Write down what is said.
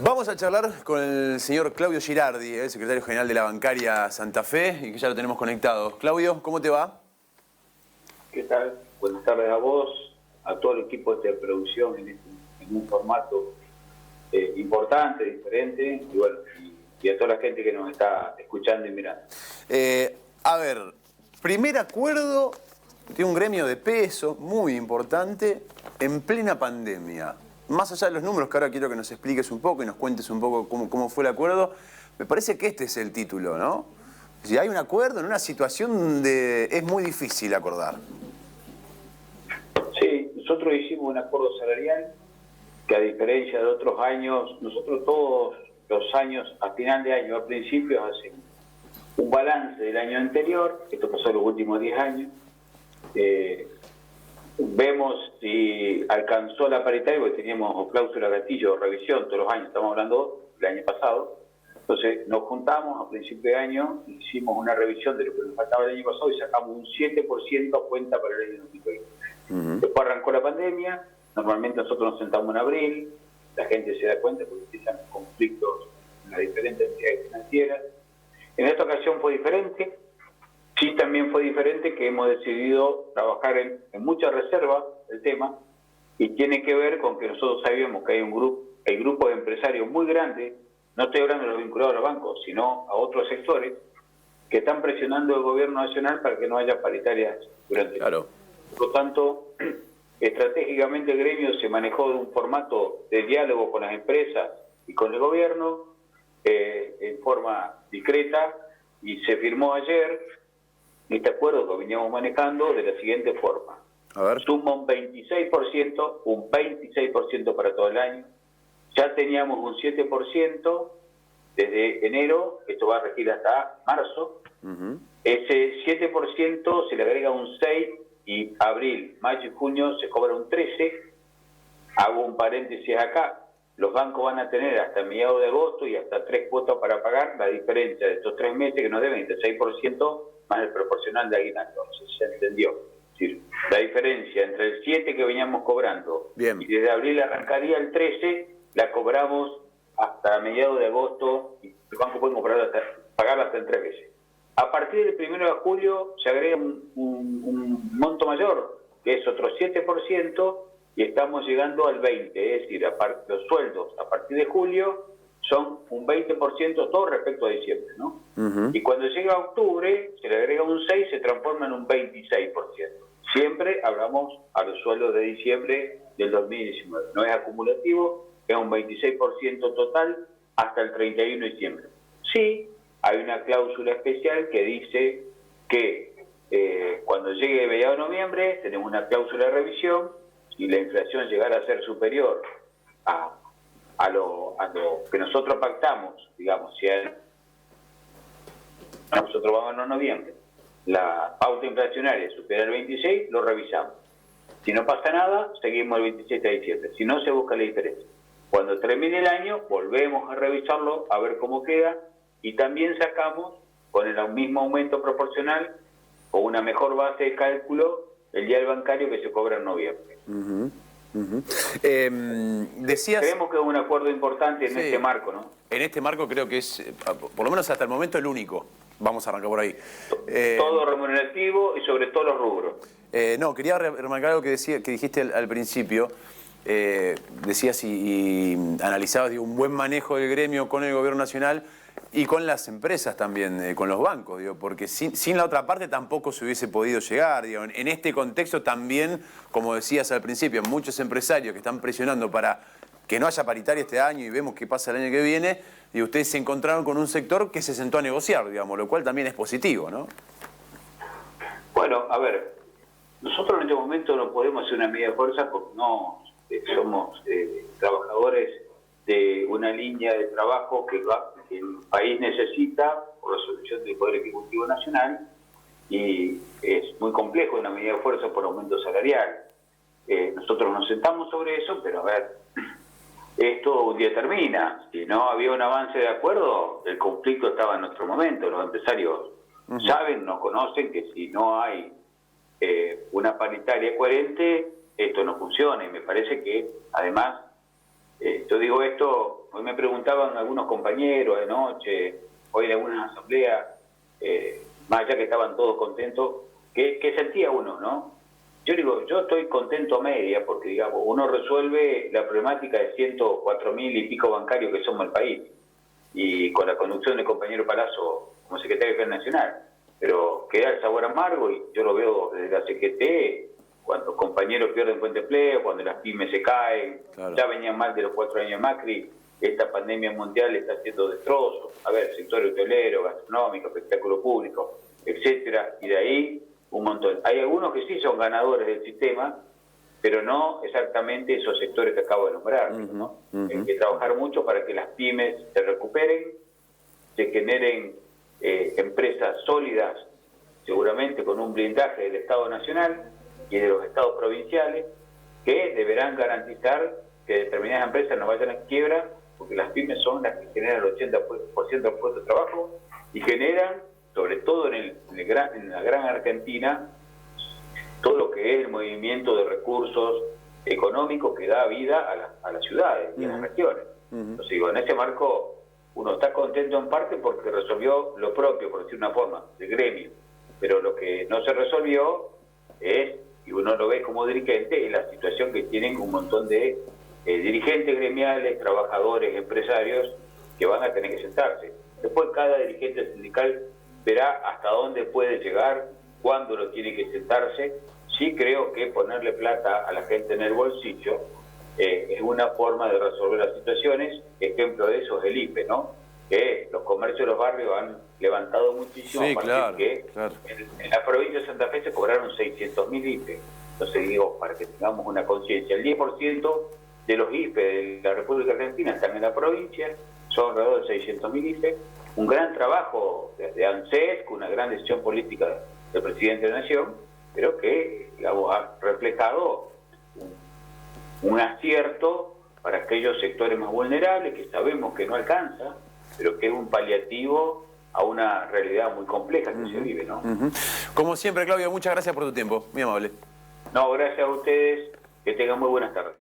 Vamos a charlar con el señor Claudio Girardi, el secretario general de la Bancaria Santa Fe, y que ya lo tenemos conectado. Claudio, ¿cómo te va? ¿Qué tal? Buenas tardes a vos, a todo el equipo de producción en un formato importante, diferente, y bueno, y a toda la gente que nos está escuchando y mirando. A ver, primer acuerdo de un gremio de peso muy importante en plena pandemia. Más allá de los números, que ahora quiero que nos expliques un poco y nos cuentes un poco cómo fue el acuerdo, me parece que este es el título, ¿no? Si hay un acuerdo en una situación donde es muy difícil acordar. Sí, nosotros hicimos un acuerdo salarial que, a diferencia de otros años, nosotros todos los años, a final de año, a principios, hacemos un balance del año anterior. Esto pasó en los últimos 10 años. Vemos si alcanzó la paritaria, porque teníamos cláusula gatillo o revisión todos los años, estamos hablando del año pasado. Entonces nos juntamos a principio de año, hicimos una revisión de lo que nos faltaba el año pasado y sacamos un 7% a cuenta para el año 2020. Después arrancó la pandemia, normalmente nosotros nos sentamos en abril, la gente se da cuenta porque empiezan conflictos en las diferentes entidades financieras. En esta ocasión fue diferente. Sí, también fue diferente que hemos decidido trabajar en mucha reserva el tema, y tiene que ver con que nosotros sabíamos que hay grupos de empresarios muy grandes, no estoy hablando de los vinculados a los bancos, sino a otros sectores, que están presionando al gobierno nacional para que no haya paritarias durante el año. Por lo tanto, estratégicamente el gremio se manejó de un formato de diálogo con las empresas y con el gobierno en forma discreta, y se firmó ayer este acuerdo que veníamos manejando de la siguiente forma. Suma un 26% para todo el año. Ya teníamos un 7% desde enero, esto va a regir hasta marzo. Ese 7% se le agrega un 6%, y abril, mayo y junio se cobra un 13%. Hago un paréntesis acá. Los bancos van a tener hasta mediados de agosto y hasta 3 cuotas para pagar la diferencia de estos 3 meses que nos deben, el 6% más el proporcional de aguinaldo. ¿Se entendió? Es decir, la diferencia entre el 7 que veníamos cobrando y desde abril arrancaría el 13, la cobramos hasta mediados de agosto, y el banco puede pagarla hasta en 3 veces. A partir del 1 de julio se agrega un monto mayor, que es otro 7%, y estamos llegando al 20%, es decir, los sueldos a partir de julio son un 20% todo respecto a diciembre, ¿no? Y cuando llega a octubre se le agrega un 6%, se transforma en un 26%. Siempre hablamos a los sueldos de diciembre del 2019. No es acumulativo, es un 26% total hasta el 31 de diciembre. Sí, hay una cláusula especial que dice que cuando llegue mediados de noviembre tenemos una cláusula de revisión, y la inflación llegara a ser superior a lo que nosotros pactamos, digamos, si nosotros vamos en noviembre, la pauta inflacionaria supera el 26, lo revisamos. Si no pasa nada, seguimos el 27 de diciembre. Si no, se busca la diferencia. Cuando termine el año, volvemos a revisarlo, a ver cómo queda, y también sacamos, con el mismo aumento proporcional o una mejor base de cálculo, el día del bancario que se cobra en noviembre. Creemos que es un acuerdo importante en este marco, ¿no? En este marco creo que es, por lo menos hasta el momento, el único. Vamos a arrancar por ahí. Todo remunerativo y sobre todo los rubros. No, quería remarcar algo que dijiste al principio. Decías y analizabas un buen manejo del gremio con el gobierno nacional y con las empresas también, con los bancos, porque sin la otra parte tampoco se hubiese podido llegar. En este contexto también, como decías al principio, muchos empresarios que están presionando para que no haya paritaria este año y vemos qué pasa el año que viene, y ustedes se encontraron con un sector que se sentó a negociar, lo cual también es positivo, ¿no? Bueno, a ver, nosotros en este momento no podemos hacer una medida de fuerza porque no somos trabajadores de una línea de trabajo que el país necesita por resolución del Poder Ejecutivo Nacional, y es muy complejo una medida de fuerza por aumento salarial. Nosotros nos sentamos sobre eso, pero a ver, esto un día termina. Si no había un avance de acuerdo, el conflicto estaba en nuestro momento. Los empresarios saben, nos conocen que si no hay una paritaria coherente, esto no funciona, y me parece que además, yo digo esto Hoy me preguntaban algunos compañeros anoche, hoy en algunas asambleas, más allá que estaban todos contentos, ¿qué sentía uno, no? Yo digo, yo estoy contento a media, porque digamos, uno resuelve la problemática de 104.000 y pico bancarios que somos el país, y con la conducción del compañero Palazzo como secretario de Defensa Nacional, pero queda el sabor amargo, y yo lo veo desde la CGT, cuando compañeros pierden fuente de empleo, cuando las pymes se caen, claro. Ya venían mal de los 4 años de Macri, esta pandemia mundial está haciendo destrozos, a ver, sector hotelero, gastronómico, espectáculo público, etcétera, y de ahí un montón. Hay algunos que sí son ganadores del sistema, pero no exactamente esos sectores que acabo de nombrar, ¿no? Hay que trabajar mucho para que las pymes se recuperen, se generen empresas sólidas, seguramente con un blindaje del Estado Nacional y de los estados provinciales, que deberán garantizar que determinadas empresas no vayan a quiebra, porque las pymes son las que generan el 80% de puestos de trabajo y generan, sobre todo en la gran Argentina, todo lo que es el movimiento de recursos económicos que da vida a las ciudades y a las regiones. Entonces, digo, en ese marco uno está contento en parte porque resolvió lo propio, por decir una forma, del gremio, pero lo que no se resolvió es, y uno lo ve como dirigente, es la situación que tienen un montón de dirigentes gremiales, trabajadores, empresarios, que van a tener que sentarse. Después cada dirigente sindical verá hasta dónde puede llegar, cuándo lo tiene que sentarse. Sí creo que ponerle plata a la gente en el bolsillo es una forma de resolver las situaciones. Ejemplo de eso es el IFE, ¿no? Que los comercios de los barrios han levantado muchísimo, Sí, a partir claro, que claro. En la provincia de Santa Fe se cobraron 600.000 IFE. Entonces digo, para que tengamos una conciencia, el 10% de los IFE de la República Argentina están en la provincia, son alrededor de 600.000 IFE. Un gran trabajo de ANSES, con una gran decisión política del presidente de la Nación, pero que, digamos, ha reflejado un acierto para aquellos sectores más vulnerables, que sabemos que no alcanza, pero que es un paliativo a una realidad muy compleja que se vive, ¿no? Como siempre, Claudio, muchas gracias por tu tiempo, muy amable. No, gracias a ustedes, que tengan muy buenas tardes.